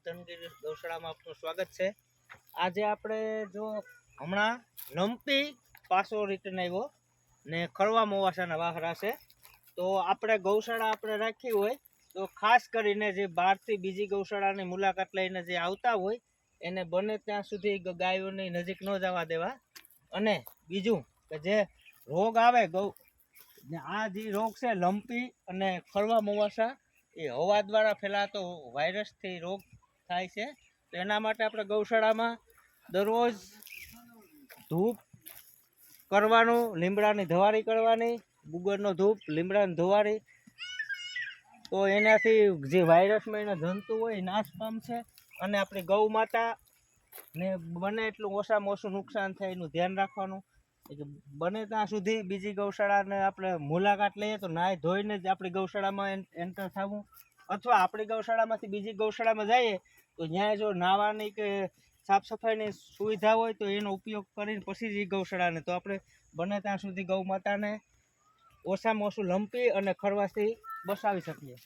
ધનગીરી ગૌશાળામાં આપનું સ્વાગત છે। આજે આપણે જો હમણાં લંપી પાછો રિટર્ન આવ્યો ને ખરવા મોવાસાના વાહરા છે, તો આપણે ગૌશાળા આપણે રાખી હોય તો ખાસ કરીને જે બહારથી બીજી ગૌશાળાની મુલાકાત લઈને જે આવતા હોય એને બને ત્યાં સુધી ગાયોની નજીક ન જવા દેવા। અને બીજું કે જે રોગ આવે ગૌ ને આ જે રોગ છે લંપી અને ખરવા મોવાસા એ હવા દ્વારા ફેલાતો વાયરસથી રોગ થાય છે। તો એના માટે આપણે ગૌશાળામાં દરરોજ ધૂપ કરવાનું, લીમડાની ધવારી કરવાની, ગુગળનો ધૂપ, લીમડાની ધવારી, તો એનાથી જે વાયરસમાં એના જંતુ હોય એ નાશ પામશે અને આપણી ગૌ માતા ને બને એટલું ઓછામાં ઓછું નુકસાન થાય એનું ધ્યાન રાખવાનું। બને ત્યાં સુધી બીજી ગૌશાળાને આપણે મુલાકાત લઈએ તો નાહી ધોઈને જ આપણી ગૌશાળામાં એન્ટર થવું, અથવા આપણી ગૌશાળામાંથી બીજી ગૌશાળામાં જઈએ તો ત્યાં જો નાહવાની કે સાફ સફાઈની સુવિધા હોય તો એનો ઉપયોગ કરીને પછી જ ગૌશાળાને તો આપણે બને ત્યાં સુધી ગૌ માતાને ઓછામાં ઓછું લંપી અને ખરવાથી બચાવી શકીએ।